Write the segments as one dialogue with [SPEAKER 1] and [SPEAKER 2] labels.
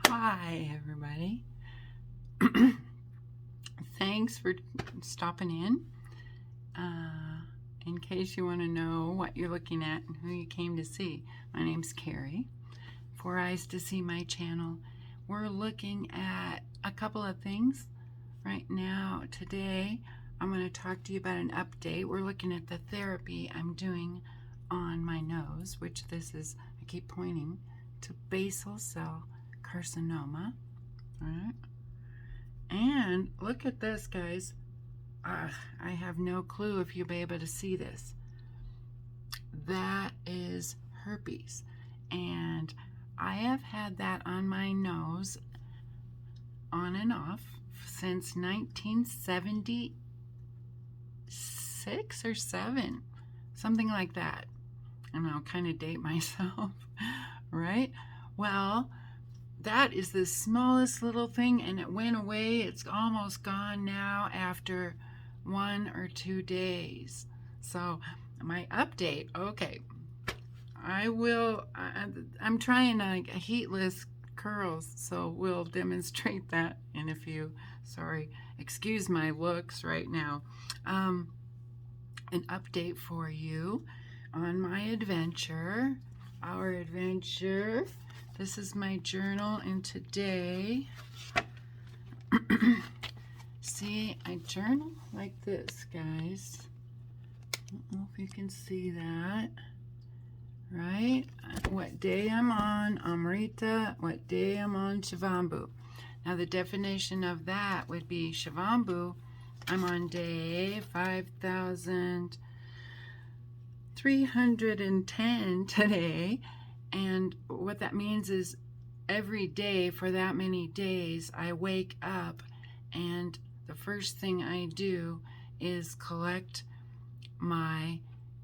[SPEAKER 1] Hi, everybody. Thanks for stopping in. In case you want to know what you're looking at and who you came to see, my name's Carrie. Four Eyes to See my channel. We're looking at a couple of things right now. Today, I'm going to talk to you about an update. We're looking at the therapy I'm doing on my nose, which this is, I keep pointing to basal cell carcinoma. All right. And look at this, guys. I have no clue if you'll be able to see this. That is herpes. And I have had that on my nose on and off since 1976 or 7, something like that. And I'll kind of date myself, right? Well, that is the smallest little thing, and it went away. It's almost gone now after 1 or 2 days. So my update, okay, I'm trying heatless curls, so we'll demonstrate that in a few. Sorry, excuse my looks right now. An update for you on my adventure, our adventure. This is my journal, and today, see, I journal like this, guys. I don't know if you can see that, right? What day I'm on Amrita, what day I'm on Shivambu. Now, the definition of that would be Shivambu, I'm on day 5,310 today. And what that means is every day for that many days, I wake up and the first thing I do is collect my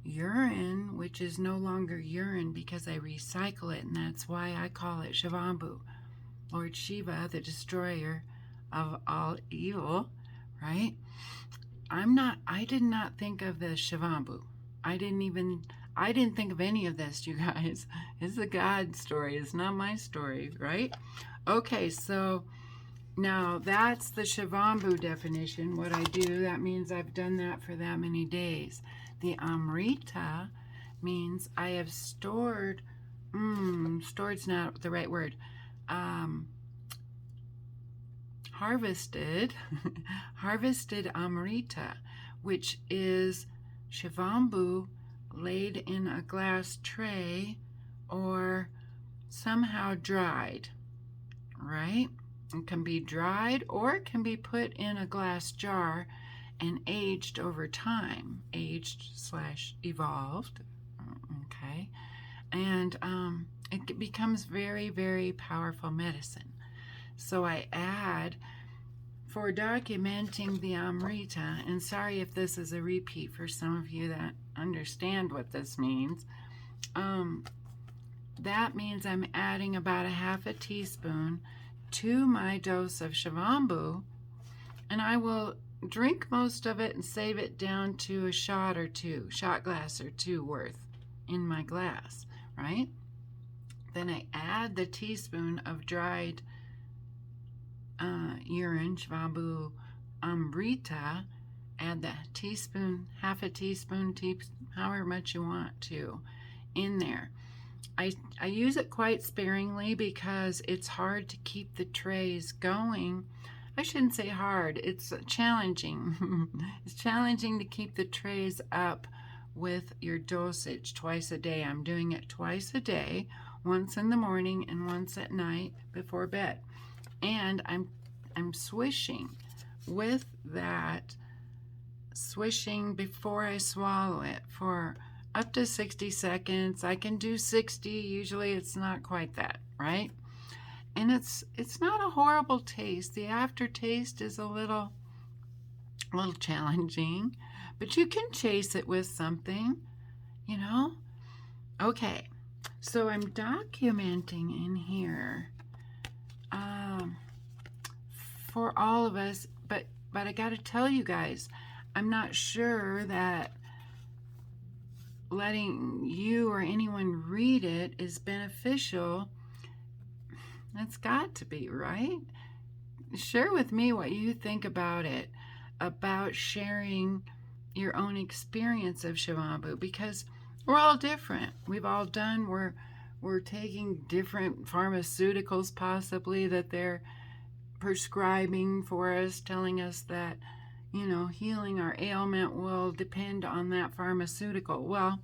[SPEAKER 1] urine, which is no longer urine because I recycle it, and that's why I call it Shivambu. Lord Shiva, the destroyer of all evil, right? I did not think of the Shivambu. I didn't think of any of this, you guys. It's a God story. It's not my story, right? Okay, so now that's the Shivambu definition. What I do, that means I've done that for that many days. The Amrita means I have stored's not the right word. Harvested Amrita, which is Shivambu laid in a glass tray or somehow dried, right? It can be dried or it can be put in a glass jar and aged over time, aged/evolved, okay? And it becomes very, very powerful medicine. So I add, for documenting the Amrita, and sorry if this is a repeat for some of you that understand what this means, that means I'm adding about 1/2 teaspoon to my dose of Shivambu, and I will drink most of it and save it down to a shot glass or two worth in my glass, right? Then I add the teaspoon of dried urine, Shivambu Amrita, add the teaspoon, 1/2 teaspoon, however much you want to, in there. I use it quite sparingly because it's hard to keep the trays going. I shouldn't say hard, it's challenging. It's challenging to keep the trays up with your dosage twice a day. I'm doing it twice a day, once in the morning and once at night before bed. And I'm swishing with that, swishing before I swallow it for up to 60 seconds. I can do 60. Usually it's not quite that, right? And it's not a horrible taste. The aftertaste is a little challenging, but you can chase it with something, you know? Okay, so I'm documenting in here for all of us, but I got to tell you guys, I'm not sure that letting you or anyone read it is beneficial It's got to be, right? Share with me what you think about it, about sharing your own experience of Shivambu, because we're all different. We've all done, we're taking different pharmaceuticals possibly that they're prescribing for us, telling us that, healing our ailment will depend on that pharmaceutical. Well,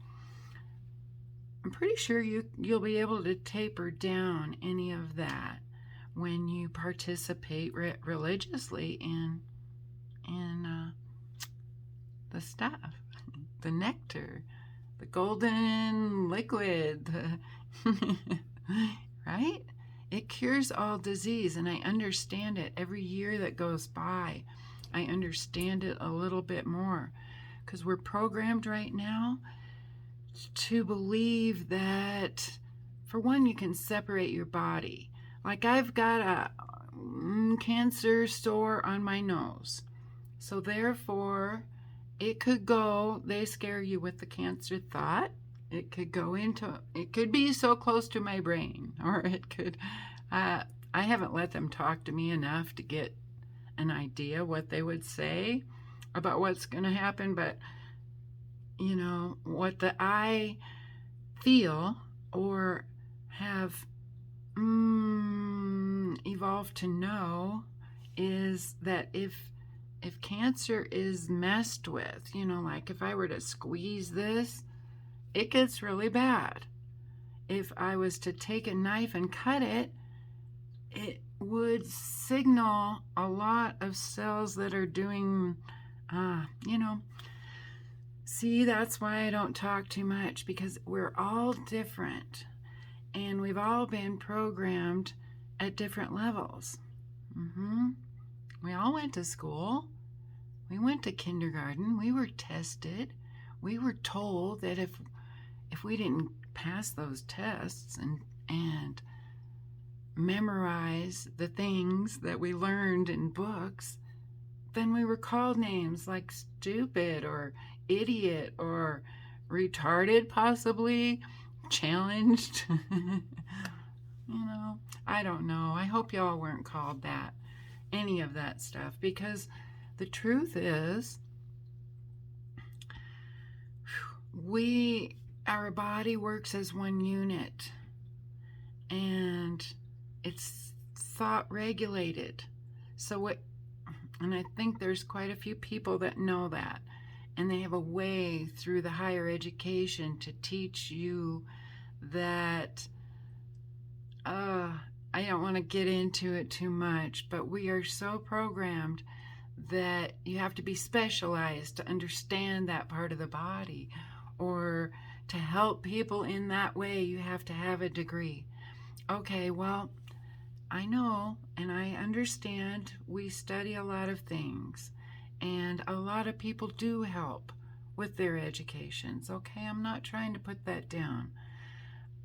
[SPEAKER 1] I'm pretty sure you'll be able to taper down any of that when you participate religiously in the stuff, the nectar, the golden liquid, right? It cures all disease, and I understand it. Every year that goes by, I understand it a little bit more, because we're programmed right now to believe that, for one, you can separate your body. Like, I've got a cancer sore on my nose, so therefore it could go, they scare you with the cancer thought, it could be so close to my brain, or it could, I haven't let them talk to me enough to get an idea what they would say about what's going to happen, but what I feel or have evolved to know is that if cancer is messed with, like if I were to squeeze this, it gets really bad. If I was to take a knife and cut it, it would signal a lot of cells that are doing, see, that's why I don't talk too much, because we're all different and we've all been programmed at different levels. We all went to school. We went to kindergarten. We were tested. We were told that if we didn't pass those tests and memorize the things that we learned in books, then we were called names like stupid or idiot or retarded, possibly challenged. I don't know. I hope y'all weren't called that, any of that stuff, because the truth is, our body works as one unit, and it's thought regulated. And I think there's quite a few people that know that, and they have a way through the higher education to teach you that, I don't want to get into it too much, but we are so programmed that you have to be specialized to understand that part of the body, or to help people in that way, you have to have a degree. Okay, well, I know and I understand we study a lot of things, and a lot of people do help with their educations. Okay, I'm not trying to put that down.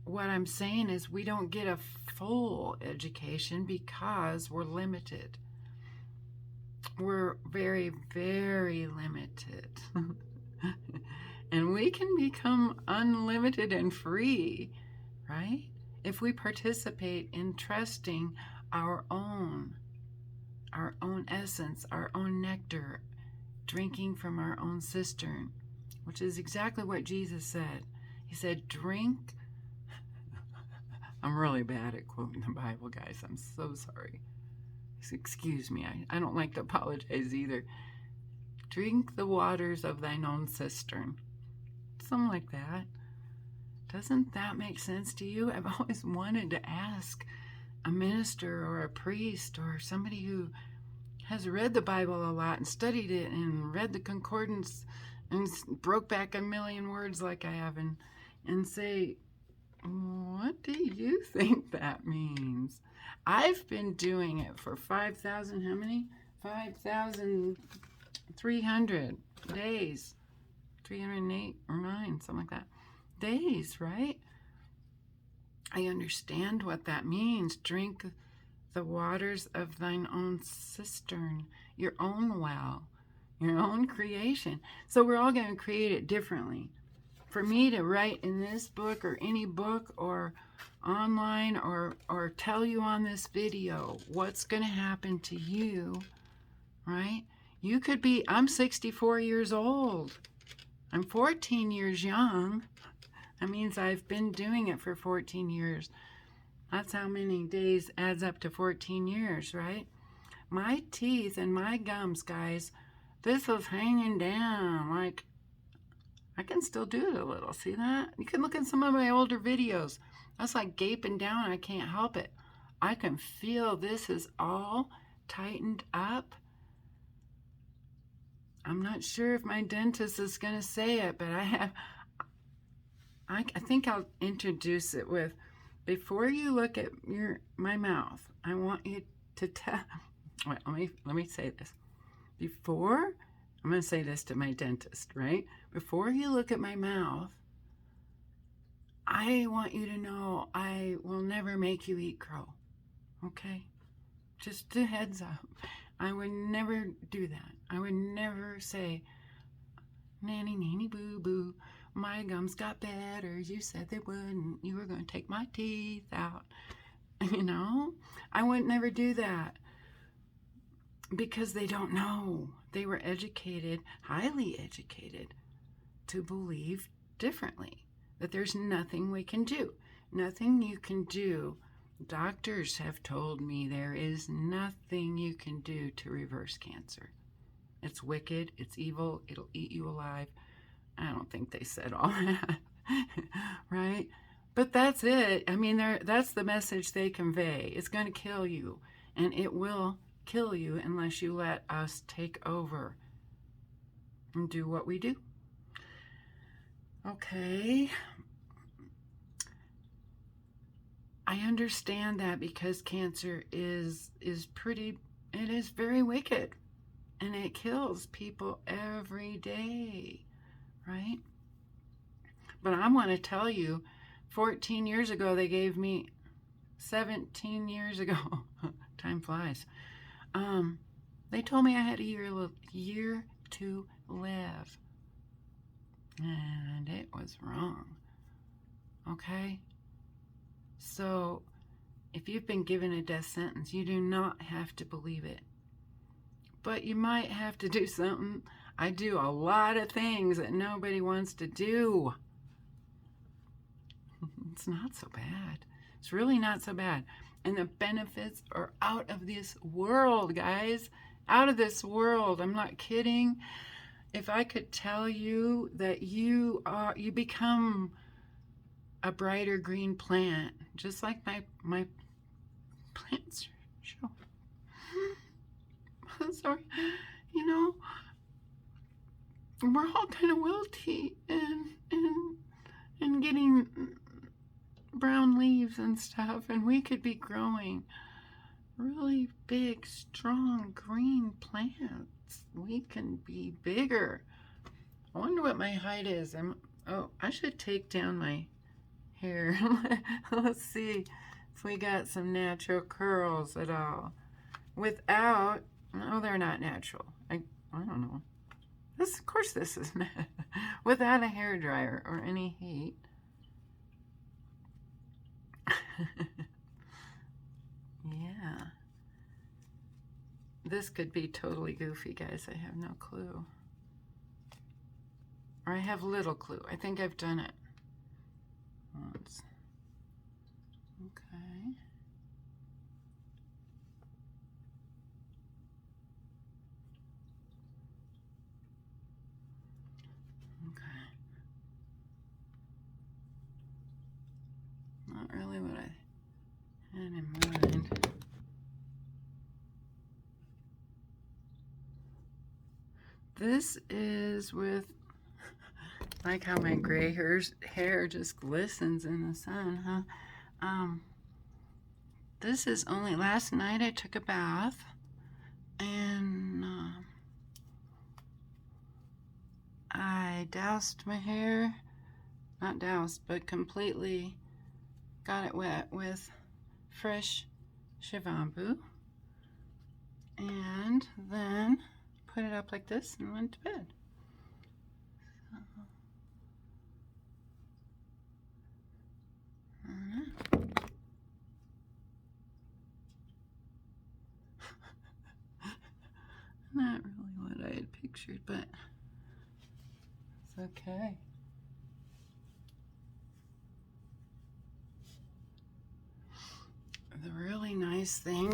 [SPEAKER 1] What I'm saying is we don't get a full education because we're limited. We're very, very limited. And we can become unlimited and free, right? If we participate in trusting our own essence, our own nectar, drinking from our own cistern, which is exactly what Jesus said. He said, drink. I'm really bad at quoting the Bible, guys. I'm so sorry. Excuse me. I don't like to apologize either. Drink the waters of thine own cistern. Something like that. Doesn't that make sense to you? I've always wanted to ask a minister or a priest or somebody who has read the Bible a lot and studied it and read the concordance and broke back a million words like I have, and say, what do you think that means? I've been doing it for 5,000, how many? 5,300 days. 308 or 9, something like that. Days, right? I understand what that means. Drink the waters of thine own cistern, your own well, your own creation. So we're all going to create it differently. for me to write in this book or any book or online or tell you on this video what's going to happen to you, right? You could be, I'm 64 years old. I'm 14 years young. That means I've been doing it for 14 years. That's how many days adds up to 14 years, right? My teeth and my gums, guys, this is hanging down. Like, I can still do it a little. See that? You can look at some of my older videos. That's like gaping down. I can't help it. I can feel this is all tightened up. I'm not sure if my dentist is going to say it, but I think I'll introduce it with, before you look at my mouth, I want you to tell, wait, let me say this. Before, I'm going to say this to my dentist, right? Before you look at my mouth, I want you to know I will never make you eat crow, okay? Just a heads up. I would never do that. I would never say, nanny, nanny, boo, boo, my gums got better. You said they wouldn't. You were going to take my teeth out. You know? I would never do that because they don't know. They were educated, highly educated, to believe differently, that there's nothing we can do. Nothing you can do. Doctors have told me there is nothing you can do to reverse cancer. It's wicked, it's evil, it'll eat you alive. I don't think they said all that, right? But that's it. I mean, that's the message they convey. It's going to kill you, and it will kill you unless you let us take over and do what we do. Okay. I understand that because cancer is very wicked, and it kills people every day, right? But I want to tell you, 14 years ago, they gave me, 17 years ago, time flies, they told me I had a year to live, and it was wrong, okay? So, if you've been given a death sentence, you do not have to believe it. But you might have to do something. I do a lot of things that nobody wants to do. It's not so bad. It's really not so bad. And the benefits are out of this world, guys. Out of this world. I'm not kidding. If I could tell you that you become a brighter green plant, just like my plants show. Sorry, you know, we're all kind of wilty and getting brown leaves and stuff, and we could be growing really big, strong green plants. We can be bigger. I wonder what my height is. I should take down my hair. Let's see if we got some natural curls at all. Without, no, they're not natural. I don't know. Of course this is not. Without a hair dryer or any heat. Yeah. This could be totally goofy, guys. I have no clue. Or I have little clue. I think I've done it once. Okay. Okay. Not really what I had in mind. This is with, like how my gray hair just glistens in the sun, huh? This is only, last night I took a bath, and I doused my hair, not doused, but completely got it wet with fresh Shivambu, and then put it up like this and went to bed. Not really what I had pictured, but it's okay. The really nice thing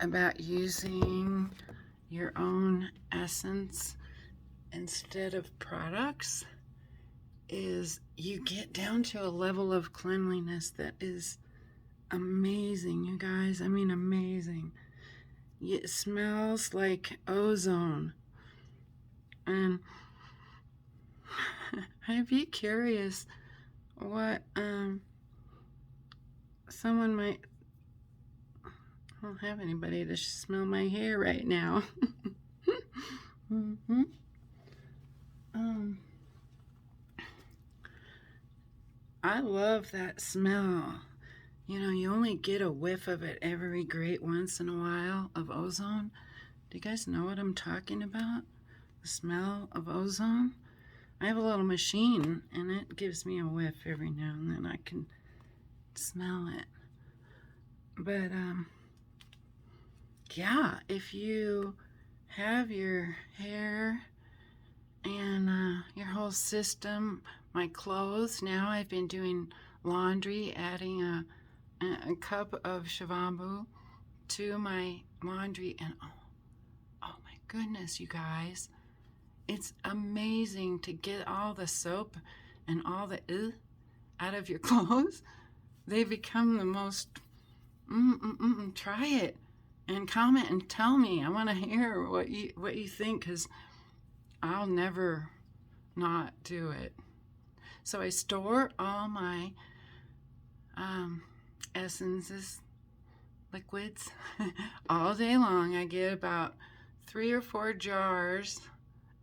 [SPEAKER 1] about using your own essence instead of products is you get down to a level of cleanliness that is amazing, you guys. I mean, amazing. It smells like ozone. And I'd be curious what someone might. I don't have anybody to smell my hair right now. Mm-hmm. I love that smell. You know, you only get a whiff of it every great once in a while of ozone. Do you guys know what I'm talking about? The smell of ozone? I have a little machine and it gives me a whiff every now and then. I can smell it. But, yeah, if you have your hair and your whole system, my clothes, now I've been doing laundry, adding a cup of Shivambu to my laundry, and oh my goodness, you guys, it's amazing to get all the soap and all the out of your clothes. They become the most, try it and comment and tell me. I want to hear what you think, because I'll never not do it. So I store all my essences, liquids, all day long. I get about 3 or 4 jars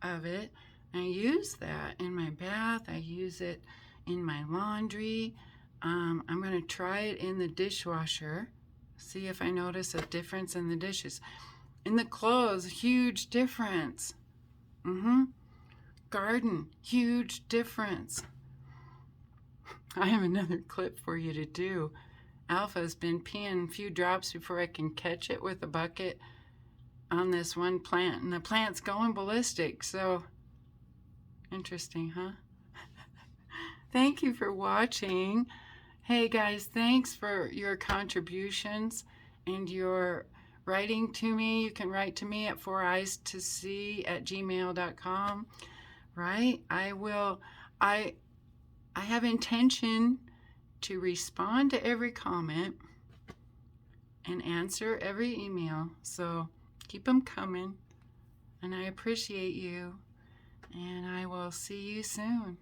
[SPEAKER 1] of it. I use that in my bath. I use it in my laundry. I'm going to try it in the dishwasher. See if I notice a difference in the dishes. In the clothes, huge difference. Garden, huge difference. I have another clip for you to do. Alpha's been peeing a few drops before I can catch it with a bucket on this one plant, and the plant's going ballistic. So interesting, huh? Thank you for watching. Hey guys, thanks for your contributions and your writing to me. You can write to me at 4eyes2see@gmail.com. Right? I have intention to respond to every comment and answer every email. So keep them coming. And I appreciate you. And I will see you soon.